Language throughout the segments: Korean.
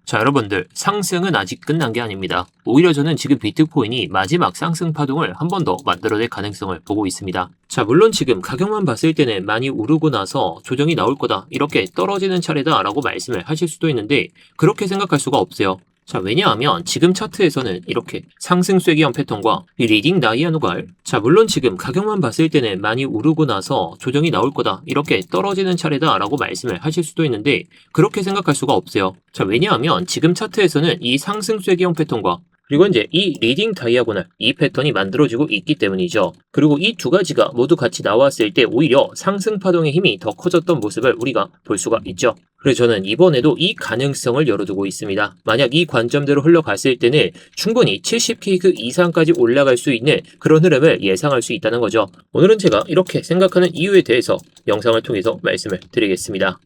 자, 여러분들, 상승은 아직 끝난 게 아닙니다. 오히려 저는 지금 비트코인이 마지막 상승 파동을 한 번 더 만들어낼 가능성을 보고 있습니다. 자, 물론 지금 가격만 봤을 때는 많이 오르고 나서 조정이 나올 거다, 이렇게 떨어지는 차례다 라고 말씀을 하실 수도 있는데 그렇게 생각할 수가 없어요. 자, 왜냐하면 지금 차트에서는 이렇게 상승 쐐기형 패턴과 이 리딩 다이아노갈, 자, 물론 지금 가격만 봤을 때는 많이 오르고 나서 조정이 나올 거다, 이렇게 떨어지는 차례다 라고 말씀을 하실 수도 있는데 그렇게 생각할 수가 없어요. 자, 왜냐하면 지금 차트에서는 이 상승 쐐기형 패턴과 그리고 이제 이 리딩 다이아고날, 이 패턴이 만들어지고 있기 때문이죠. 그리고 이 두 가지가 모두 같이 나왔을 때 오히려 상승 파동의 힘이 더 커졌던 모습을 우리가 볼 수가 있죠. 그래서 저는 이번에도 이 가능성을 열어두고 있습니다. 만약 이 관점대로 흘러갔을 때는 충분히 70K 이상까지 올라갈 수 있는 그런 흐름을 예상할 수 있다는 거죠. 오늘은 제가 이렇게 생각하는 이유에 대해서 영상을 통해서 말씀을 드리겠습니다.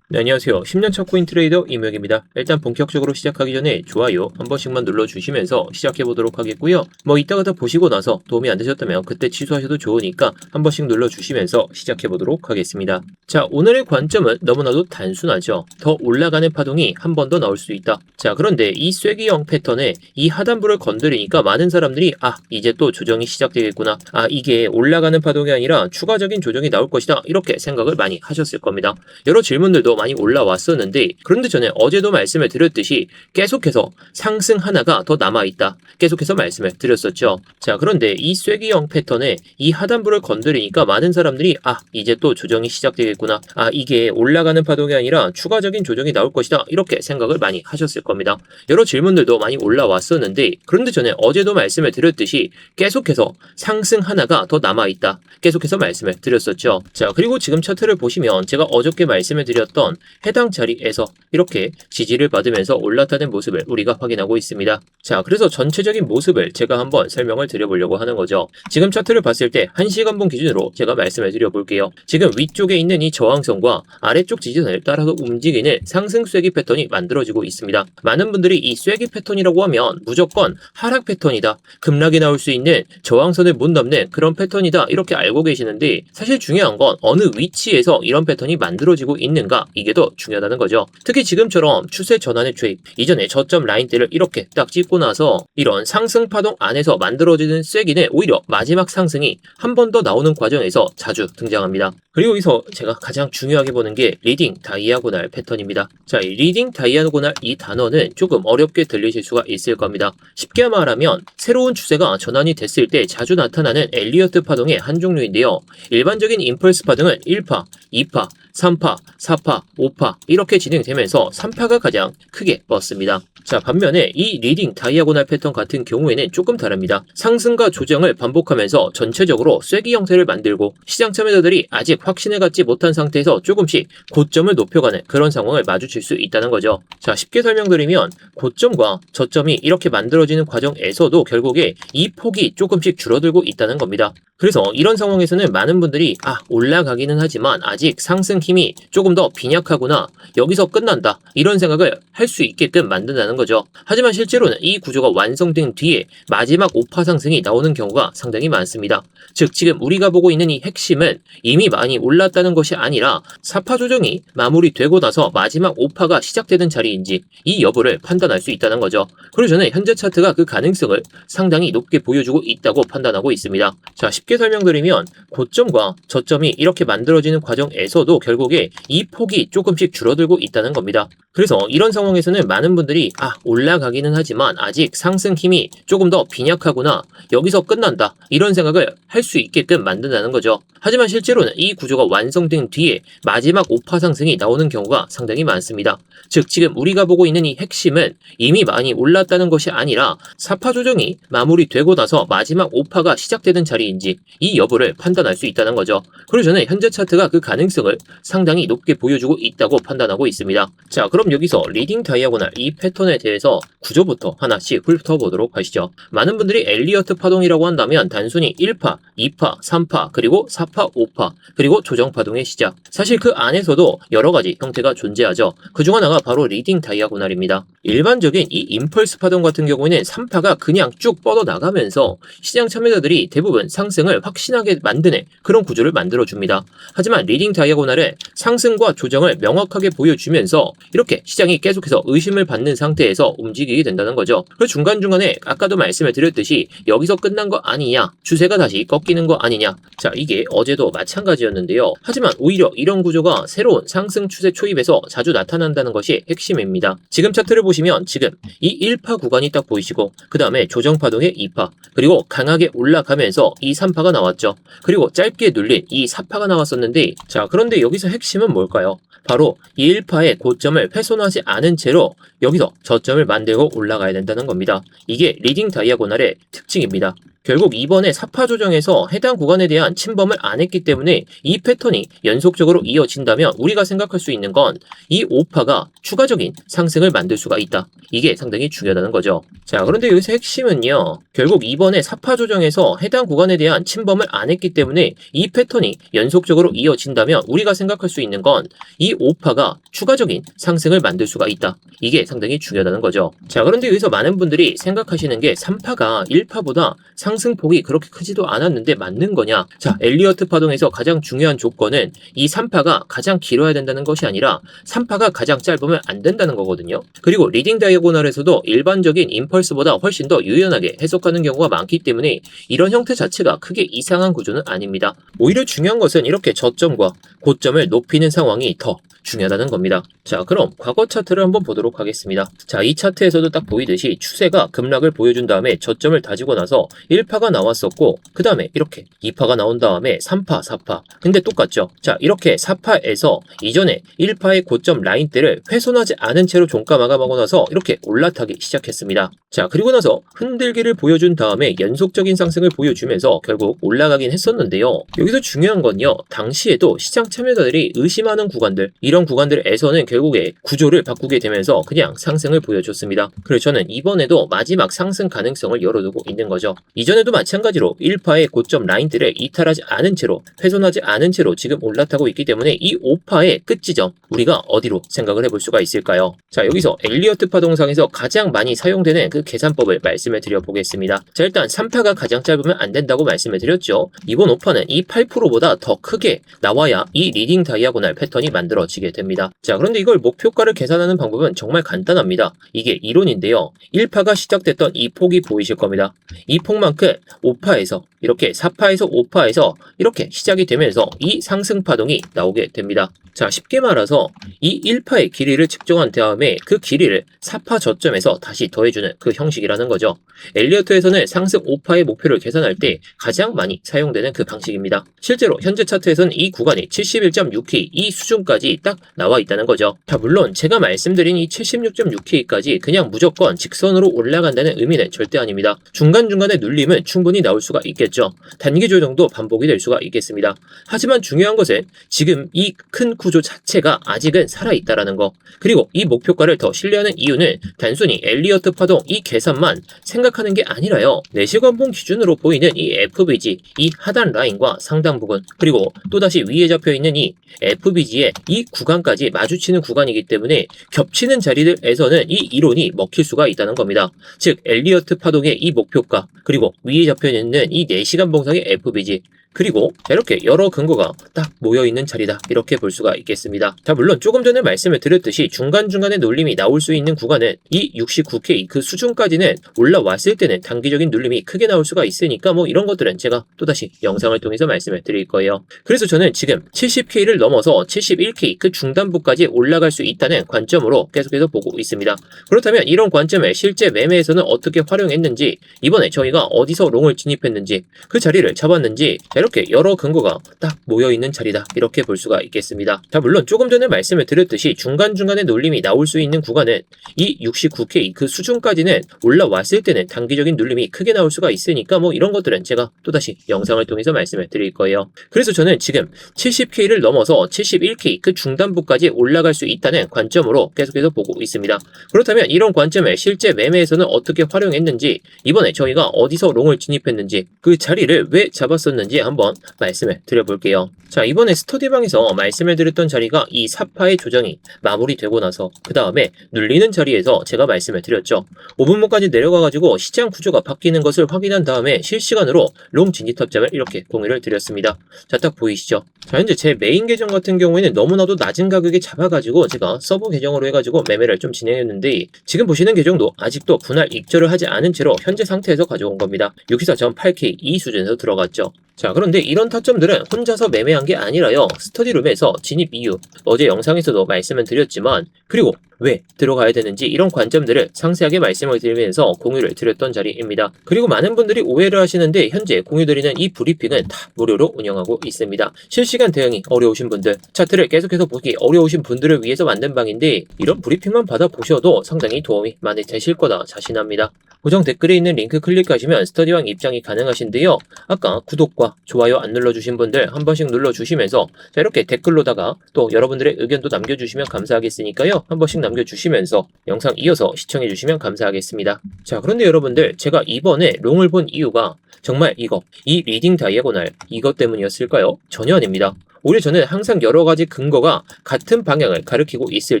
네, 안녕하세요. 10년차 코인 트레이더 이무혁입니다. 일단 본격적으로 시작하기 전에 좋아요 한 번씩만 눌러주시면서 시작해보도록 하겠고요. 이따가 다 보시고 나서 도움이 안 되셨다면 그때 취소하셔도 좋으니까 한 번씩 눌러주시면서 시작해보도록 하겠습니다. 자, 오늘의 관점은 너무나도 단순하죠. 더 올라가는 파동이 한 번 더 나올 수 있다. 자, 그런데 이 쐐기형 패턴에 이 하단부를 건드리니까 많은 사람들이 이제 또 조정이 시작되겠구나. 이게 올라가는 파동이 아니라 추가적인 조정이 나올 것이다. 이렇게 생각을 많이 하셨을 겁니다. 여러 질문들도 많이 올라왔었는데 그런데 저는 어제도 말씀을 드렸듯이 계속해서 상승 하나가 더 남아있다. 계속해서 말씀을 드렸었죠. 자, 그런데 이 쐐기형 패턴에 이 하단부를 건드리니까 많은 사람들이 이제 또 조정이 시작되겠구나. 이게 올라가는 파동이 아니라 추가적인 조정이 나올 것이다. 이렇게 생각을 많이 하셨을 겁니다. 여러 질문들도 많이 올라왔었는데 그런데 저는 어제도 말씀을 드렸듯이 계속해서 상승 하나가 더 남아있다. 계속해서 말씀을 드렸었죠. 자, 그리고 지금 차트를 보시면 제가 어저께 말씀을 드렸던 해당 자리에서 이렇게 지지를 받으면서 올라타는 모습을 우리가 확인하고 있습니다. 자, 그래서 전체적인 모습을 제가 한번 설명을 드려보려고 하는 거죠. 지금 차트를 봤을 때 1시간분 기준으로 제가 말씀을 드려볼게요. 지금 위쪽에 있는 이 저항선과 아래쪽 지지선을 따라서 움직이는 상승 쐐기 패턴이 만들어지고 있습니다. 많은 분들이 이 쐐기 패턴이라고 하면 무조건 하락 패턴이다, 급락이 나올 수 있는 저항선을 못 넘는 그런 패턴이다, 이렇게 알고 계시는데 사실 중요한 건 어느 위치에서 이런 패턴이 만들어지고 있는가, 이게 더 중요하다는 거죠. 특히 지금처럼 추세 전환의 초입, 이전에 저점 라인대를 이렇게 딱 찍고 나서 이런 상승 파동 안에서 만들어지는 쐐기는 오히려 마지막 상승이 한 번 더 나오는 과정에서 자주 등장합니다. 그리고 여기서 제가 가장 중요하게 보는 게 리딩 다이아고날 패턴입니다. 자, 이 리딩 다이아고날 이 단어는 조금 어렵게 들리실 수가 있을 겁니다. 쉽게 말하면 새로운 추세가 전환이 됐을 때 자주 나타나는 엘리어트 파동의 한 종류인데요. 일반적인 임펄스 파동은 1파, 2파, 3파, 4파, 5파 이렇게 진행되면서 3파가 가장 크게 뻗습니다. 자, 반면에 이 리딩 다이아고날 패턴 같은 경우에는 조금 다릅니다. 상승과 조정을 반복하면서 전체적으로 쐐기 형태를 만들고 시장 참여자들이 아직 확신을 갖지 못한 상태에서 조금씩 고점을 높여가는 그런 상황을 마주칠 수 있다는 거죠. 자, 쉽게 설명드리면 고점과 저점이 이렇게 만들어지는 과정에서도 결국에 이 폭이 조금씩 줄어들고 있다는 겁니다. 그래서 이런 상황에서는 많은 분들이 올라가기는 하지만 아직 상승 힘이 조금 더 빈약하구나, 여기서 끝난다, 이런 생각을 할 수 있게끔 만든다는 거죠. 하지만 실제로는 이 구조가 완성된 뒤에 마지막 5파 상승이 나오는 경우가 상당히 많습니다. 즉 지금 우리가 보고 있는 이 핵심은 이미 많이 올랐다는 것이 아니라 4파 조정이 마무리되고 나서 마지막 5파가 시작되는 자리인지 이 여부를 판단할 수 있다는 거죠. 그리고 저는 현재 차트가 그 가능성을 상당히 높게 보여주고 있다고 판단하고 있습니다. 자, 쉽게 설명드리면 고점과 저점이 이렇게 만들어지는 과정에서도 결국에 이 폭이 조금씩 줄어들고 있다는 겁니다. 그래서 이런 상황에서는 많은 분들이 올라가기는 하지만 아직 상승 힘이 조금 더 빈약하구나, 여기서 끝난다, 이런 생각을 할 수 있게끔 만든다는 거죠. 하지만 실제로는 이 구조가 완성된 뒤에 마지막 5파 상승이 나오는 경우가 상당히 많습니다. 즉 지금 우리가 보고 있는 이 핵심은 이미 많이 올랐다는 것이 아니라 4파 조정이 마무리되고 나서 마지막 5파가 시작되는 자리인지 이 여부를 판단할 수 있다는 거죠. 그리고 저는 현재 차트가 그 가능성을 상당히 높게 보여주고 있다고 판단하고 있습니다. 자, 그럼 여기서 리딩 다이아고날 이 패턴에 대해서 구조부터 하나씩 훑어보도록 하시죠. 많은 분들이 엘리어트 파동이라고 한다면 단순히 1파, 2파, 3파, 그리고 4파, 5파, 그리고 조정파동의 시작, 사실 그 안에서도 여러가지 형태가 존재하죠. 그중 하나가 바로 리딩 다이아고날입니다. 일반적인 이 임펄스 파동 같은 경우에는 3파가 그냥 쭉 뻗어나가면서 시장 참여자들이 대부분 상승을 확신하게 만드는 그런 구조를 만들어줍니다. 하지만 리딩 다이아고날은 차트에서는 상승과 조정을 명확하게 보여주면서 이렇게 시장이 계속해서 의심을 받는 상태에서 움직이게 된다는 거죠. 그리고 중간중간에 아까도 말씀을 드렸듯이 여기서 끝난 거 아니냐, 추세가 다시 꺾이는 거 아니냐. 자, 이게 어제도 마찬가지였는데요. 하지만 오히려 이런 구조가 새로운 상승 추세 초입에서 자주 나타난다는 것이 핵심입니다. 지금 차트를 보시면 지금 이 1파 구간이 딱 보이시고 그 다음에 조정파동의 2파, 그리고 강하게 올라가면서 이 3파가 나왔죠. 그리고 짧게 눌린 이 4파가 나왔었는데, 자, 그런데 여기서 핵심은 뭘까요? 바로 이 1파의 고점을 훼손하지 않은 채로 여기서 저점을 만들고 올라가야 된다는 겁니다. 이게 리딩 다이아고날의 특징입니다. 결국 이번에 4파 조정에서 해당 구간에 대한 침범을 안 했기 때문에 이 패턴이 연속적으로 이어진다면 우리가 생각할 수 있는 건 이 5파가 추가적인 상승을 만들 수가 있다. 이게 상당히 중요하다는 거죠. 자, 그런데 여기서 핵심은요. 결국 이번에 4파 조정에서 해당 구간에 대한 침범을 안 했기 때문에 이 패턴이 연속적으로 이어진다면 우리가 생각할 수 있는 건 이 5파가 추가적인 상승을 만들 수가 있다. 이게 상당히 중요하다는 거죠. 자, 그런데 여기서 많은 분들이 생각하시는 게 3파가 1파보다 상승폭이 그렇게 크지도 않았는데 맞는 거냐? 자, 엘리어트 파동에서 가장 중요한 조건은 이 3파가 가장 길어야 된다는 것이 아니라 3파가 가장 짧으면 안 된다는 거거든요. 그리고 리딩 다이아고널에서도 일반적인 임펄스보다 훨씬 더 유연하게 해석하는 경우가 많기 때문에 이런 형태 자체가 크게 이상한 구조는 아닙니다. 오히려 중요한 것은 이렇게 저점과 고점을 높이는 상황이 더 중요하다는 겁니다. 자, 그럼 과거 차트를 한번 보도록 하겠습니다. 자, 이 차트에서도 딱 보이듯이 추세가 급락을 보여준 다음에 저점을 다지고 나서 1파가 나왔었고 그 다음에 이렇게 2파가 나온 다음에 3파, 4파. 근데 똑같죠? 자, 이렇게 4파에서 이전에 1파의 고점 라인대를 훼손하지 않은 채로 종가 마감하고 나서 이렇게 올라타기 시작했습니다. 자, 그리고 나서 흔들기를 보여준 다음에 연속적인 상승을 보여주면서 결국 올라가긴 했었는데요. 여기서 중요한 건요. 당시에도 시장 참여자들이 의심하는 구간들, 이런 구간들에서는 결국에 구조를 바꾸게 되면서 그냥 상승을 보여줬습니다. 그래서 저는 이번에도 마지막 상승 가능성을 열어두고 있는 거죠. 이전에도 마찬가지로 1파의 고점 라인들을 이탈하지 않은 채로, 훼손하지 않은 채로 지금 올라타고 있기 때문에 이 5파의 끝지점, 우리가 어디로 생각을 해볼 수가 있을까요? 자, 여기서 엘리어트 파동상에서 가장 많이 사용되는 그 계산법을 말씀을 드려보겠습니다. 자, 일단 3파가 가장 짧으면 안 된다고 말씀을 드렸죠. 이번 5파는 이 8%보다 더 크게 나와야 이 리딩 다이아고날 패턴이 만들어지게 됩니다. 자, 그런데 이걸 목표가를 계산하는 방법은 정말 간단합니다. 이게 이론인데요. 1파가 시작됐던 이 폭이 보이실 겁니다. 이 폭만큼 5파에서 이렇게 4파에서 5파에서 이렇게 시작이 되면서 이 상승 파동이 나오게 됩니다. 자, 쉽게 말해서 이 1파의 길이를 측정한 다음에 그 길이를 4파 저점에서 다시 더해주는 그 형식이라는 거죠. 엘리어트에서는 상승 5파의 목표를 계산할 때 가장 많이 사용되는 그 방식입니다. 실제로 현재 차트에서는 이 구간이 71.6K 이 수준까지 딱 나와 있다는 거죠. 자, 물론 제가 말씀드린 이 76.6K까지 그냥 무조건 직선으로 올라간다는 의미는 절대 아닙니다. 중간중간에 눌림은 충분히 나올 수가 있겠죠. 단기 조정도 반복이 될 수가 있겠습니다. 하지만 중요한 것은 지금 이 큰 구조 자체가 아직은 살아있다라는 거, 그리고 이 목표가를 더 신뢰하는 이유는 단순히 엘리어트 파동 이 계산만 생각하는 게 아니라요. 4시간봉 기준으로 보이는 이 FBG, 이 하단 라인과 상단 부분, 그리고 또다시 위에 잡혀있는 이 FBG의 이 구간까지 마주치는 구간이기 때문에 겹치는 자리들에서는 이 이론이 먹힐 수가 있다는 겁니다. 즉 엘리어트 파동의 이 목표가, 그리고 위에 잡혀있는 이 4시간 봉상의 FBG, 그리고 이렇게 여러 근거가 딱 모여있는 자리다, 이렇게 볼 수가 있겠습니다. 자, 물론 조금 전에 말씀을 드렸듯이 중간중간에 눌림이 나올 수 있는 구간은 이 69K 그 수준까지는 올라왔을 때는 단기적인 눌림이 크게 나올 수가 있으니까 뭐 이런 것들은 제가 또다시 영상을 통해서 말씀을 드릴 거예요. 그래서 저는 지금 70K를 넘어서 71K 그 중단부까지 올라갈 수 있다는 관점으로 계속해서 보고 있습니다. 그렇다면 이런 관점을 실제 매매에서는 어떻게 활용했는지, 이번에 저희가 어디서 롱을 진입했는지, 그 자리를 잡았는지, 이렇게 여러 근거가 딱 모여있는 자리다, 이렇게 볼 수가 있겠습니다. 자, 물론 조금 전에 말씀을 드렸듯이 중간중간에 눌림이 나올 수 있는 구간은 이 69K 그 수준까지는 올라왔을 때는 단기적인 눌림이 크게 나올 수가 있으니까 뭐 이런 것들은 제가 또다시 영상을 통해서 말씀을 드릴 거예요. 그래서 저는 지금 70K를 넘어서 71K 그 중단부까지 올라갈 수 있다는 관점으로 계속해서 보고 있습니다. 그렇다면 이런 관점을 실제 매매에서는 어떻게 활용했는지, 이번에 저희가 어디서 롱을 진입했는지, 그 자리를 왜 잡았었는지 한번 말씀을 드려볼게요. 자, 이번에 스터디방에서 말씀을 드렸던 자리가 이 사파의 조정이 마무리되고 나서 그 다음에 눌리는 자리에서 제가 말씀을 드렸죠. 5분목까지 내려가가지고 시장 구조가 바뀌는 것을 확인한 다음에 실시간으로 롱 진입 타점을 이렇게 공유를 드렸습니다. 자, 딱 보이시죠? 자, 현재 제 메인 계정 같은 경우에는 너무나도 낮은 가격에 잡아가지고 제가 서버 계정으로 해가지고 매매를 좀 진행했는데 지금 보시는 계정도 아직도 분할 익절을 하지 않은 채로 현재 상태에서 가져온 겁니다. 64.8K 이 수준에서 들어갔죠. 자, 그런데 이런 타점들은 혼자서 매매한 게 아니라요. 스터디룸에서 진입 이유, 어제 영상에서도 말씀을 드렸지만 그리고 왜 들어가야 되는지 이런 관점들을 상세하게 말씀을 드리면서 공유를 드렸던 자리입니다. 그리고 많은 분들이 오해를 하시는데 현재 공유드리는 이 브리핑은 다 무료로 운영하고 있습니다. 실시간 대응이 어려우신 분들, 차트를 계속해서 보기 어려우신 분들을 위해서 만든 방인데 이런 브리핑만 받아보셔도 상당히 도움이 많이 되실 거다 자신합니다. 고정 댓글에 있는 링크 클릭하시면 스터디왕 입장이 가능하신데요. 아까 구독과 좋아요 안 눌러주신 분들 한 번씩 눌러주시면서 자, 이렇게 댓글로다가 또 여러분들의 의견도 남겨주시면 감사하겠으니까요. 한 번씩 남겨주시면서 영상 이어서 시청해주시면 감사하겠습니다. 자, 그런데 여러분들 제가 이번에 롱을 본 이유가 정말 이 리딩 다이아고날 이것 때문이었을까요? 전혀 아닙니다. 오히려 저는 항상 여러 가지 근거가 같은 방향을 가리키고 있을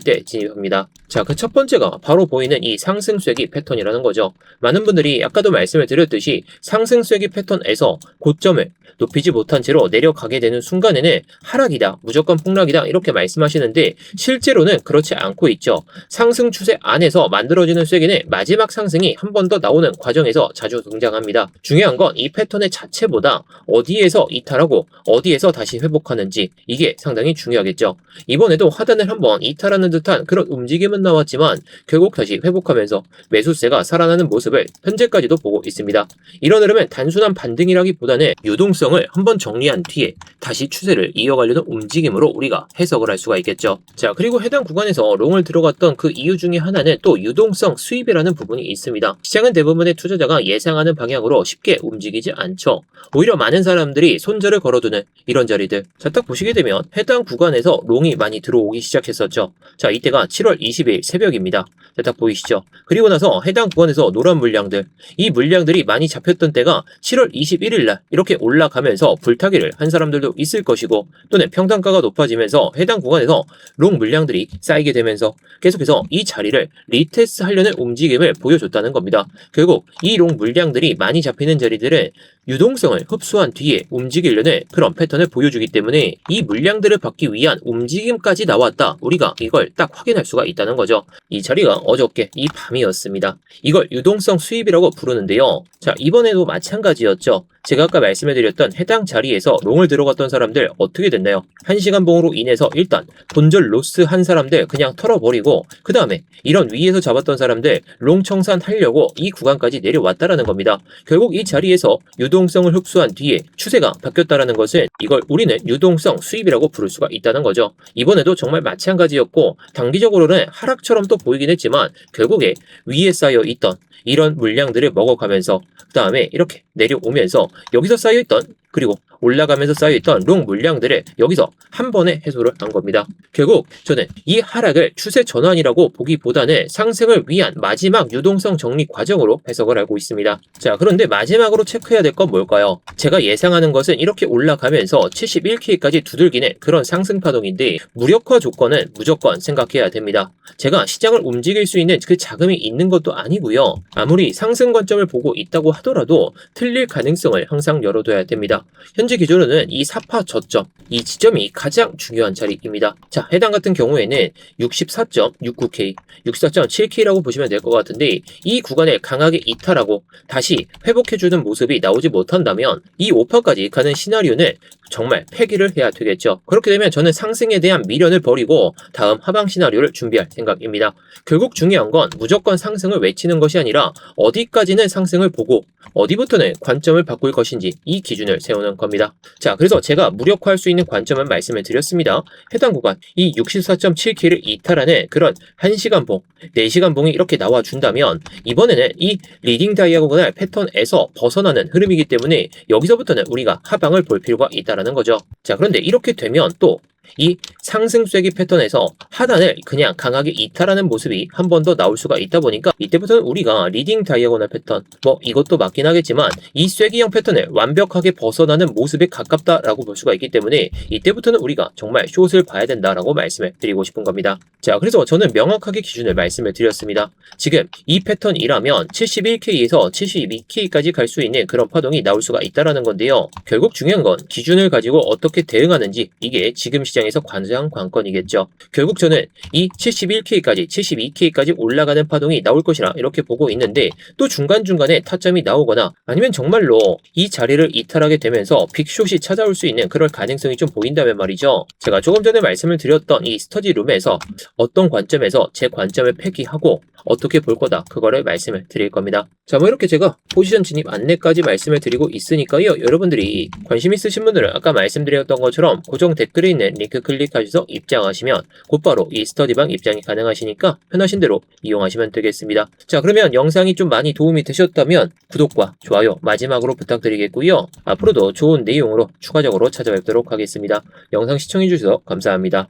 때 진입합니다. 자, 그 첫 번째가 바로 보이는 이 상승 쐐기 패턴이라는 거죠. 많은 분들이 아까도 말씀을 드렸듯이 상승 쐐기 패턴에서 고점을 높이지 못한 채로 내려가게 되는 순간에는 하락이다, 무조건 폭락이다 이렇게 말씀하시는데 실제로는 그렇지 않고 있죠. 상승 추세 안에서 만들어지는 쐐기는 마지막 상승이 한 번 더 나오는 과정에서 자주 등장합니다. 중요한 건 이 패턴의 자체보다 어디에서 이탈하고 어디에서 다시 회복하는지 이게 상당히 중요하겠죠. 이번에도 하단을 한번 이탈하는 듯한 그런 움직임은 나왔지만 결국 다시 회복하면서 매수세가 살아나는 모습을 현재까지도 보고 있습니다. 이런 흐름은 단순한 반등이라기보다는 유동성을 한번 정리한 뒤에 다시 추세를 이어가려는 움직임으로 우리가 해석을 할 수가 있겠죠. 자, 그리고 해당 구간에서 롱을 들어갔던 그 이유 중에 하나는 또 유동성 수입이라는 부분이 있습니다. 시장은 대부분의 투자자가 예상하는 방향으로 쉽게 움직이지 않죠. 오히려 많은 사람들이 손절을 걸어두는 이런 자리들. 자, 딱 보시게 되면 해당 구간에서 롱이 많이 들어오기 시작했었죠. 자, 이때가 7월 20일 새벽입니다. 자, 딱 보이시죠? 그리고 나서 해당 구간에서 노란 물량들, 이 물량들이 많이 잡혔던 때가 7월 21일 날 이렇게 올라가면서 불타기를 한 사람들도 있을 것이고 또는 평단가가 높아지면서 해당 구간에서 롱 물량들이 쌓이게 되면서 계속해서 이 자리를 리테스트 하려는 움직임을 보여줬다는 겁니다. 결국 이 롱 물량들이 많이 잡히는 자리들은 유동성을 흡수한 뒤에 움직이려는 그런 패턴을 보여주기 때문에 이 물량들을 받기 위한 움직임까지 나왔다. 우리가 이걸 딱 확인할 수가 있다는 거죠. 이 자리가 어저께 이 밤이었습니다. 이걸 유동성 수입이라고 부르는데요. 자, 이번에도 마찬가지였죠. 제가 아까 말씀해드렸던 해당 자리에서 롱을 들어갔던 사람들 어떻게 됐나요? 1시간 봉으로 인해서 일단 본절 로스 한 사람들 그냥 털어버리고 그 다음에 이런 위에서 잡았던 사람들 롱 청산하려고 이 구간까지 내려왔다라는 겁니다. 결국 이 자리에서 유동성을 흡수한 뒤에 추세가 바뀌었다라는 것은 이걸 우리는 유동성 수입이라고 부를 수가 있다는 거죠. 이번에도 정말 마찬가지였고 단기적으로는 하락처럼 또 보이긴 했지만 결국에 위에 쌓여 있던 이런 물량들을 먹어가면서 그 다음에 이렇게 내려오면서 여기서 쌓여있던 그리고 올라가면서 쌓여있던 롱 물량들을 여기서 한 번에 해소를 한 겁니다. 결국 저는 이 하락을 추세 전환이라고 보기보다는 상승을 위한 마지막 유동성 정리 과정으로 해석을 하고 있습니다. 자, 그런데 마지막으로 체크해야 될 건 뭘까요? 제가 예상하는 것은 이렇게 올라가면서 71K까지 두들기는 그런 상승 파동인데 무력화 조건은 무조건 생각해야 됩니다. 제가 시장을 움직일 수 있는 그 자금이 있는 것도 아니고요. 아무리 상승 관점을 보고 있다고 하더라도 틀릴 가능성을 항상 열어둬야 됩니다. 현재 기준으로는 이 사파 저점, 이 지점이 가장 중요한 자리입니다. 자, 해당 같은 경우에는 64.69K, 64.7K라고 보시면 될 것 같은데 이 구간을 강하게 이탈하고 다시 회복해주는 모습이 나오지 못한다면 이 5파까지 가는 시나리오는 정말 폐기를 해야 되겠죠. 그렇게 되면 저는 상승에 대한 미련을 버리고 다음 하방 시나리오를 준비할 생각입니다. 결국 중요한 건 무조건 상승을 외치는 것이 아니라 어디까지는 상승을 보고 어디부터는 관점을 바꿀 것인지 이 기준을 세우는 겁니다. 자, 그래서 제가 무력화할 수 있는 관점은 말씀을 드렸습니다. 해당 구간 이 64.7K를 이탈하는 그런 1시간 봉, 4시간 봉이 이렇게 나와준다면 이번에는 이 리딩 다이아고날 패턴에서 벗어나는 흐름이기 때문에 여기서부터는 우리가 하방을 볼 필요가 있다라는 거죠. 자, 그런데 이렇게 되면 또 이 상승 쐐기 패턴에서 하단을 그냥 강하게 이탈하는 모습이 한 번 더 나올 수가 있다 보니까 이때부터는 우리가 리딩 다이아고널 패턴, 뭐 이것도 맞긴 하겠지만 이 쐐기형 패턴을 완벽하게 벗어나는 모습에 가깝다라고 볼 수가 있기 때문에 이때부터는 우리가 정말 숏을 봐야 된다라고 말씀을 드리고 싶은 겁니다. 자, 그래서 저는 명확하게 기준을 말씀을 드렸습니다. 지금 이 패턴이라면 71K에서 72K까지 갈 수 있는 그런 파동이 나올 수가 있다라는 건데요. 결국 중요한 건 기준을 가지고 어떻게 대응하는지, 이게 지금 시장에서 가장 관건이겠죠. 결국 저는 이 71K까지 72K까지 올라가는 파동이 나올 것이라 이렇게 보고 있는데, 또 중간중간에 타점이 나오거나 아니면 정말로 이 자리를 이탈하게 되면서 빅숏이 찾아올 수 있는 그럴 가능성이 좀 보인다면 말이죠. 제가 조금 전에 말씀을 드렸던 이 스터디룸에서 어떤 관점에서 제 관점을 폐기하고 어떻게 볼 거다, 그거를 말씀을 드릴 겁니다. 자, 뭐 이렇게 제가 포지션 진입 안내까지 말씀을 드리고 있으니까요, 여러분들이 관심 있으신 분들은 아까 말씀드렸던 것처럼 고정 댓글에 있는 링크 클릭하셔서 입장하시면 곧바로 이 스터디방 입장이 가능하시니까 편하신 대로 이용하시면 되겠습니다. 자, 그러면 영상이 좀 많이 도움이 되셨다면 구독과 좋아요 마지막으로 부탁드리겠고요. 앞으로도 좋은 내용으로 추가적으로 찾아뵙도록 하겠습니다. 영상 시청해주셔서 감사합니다.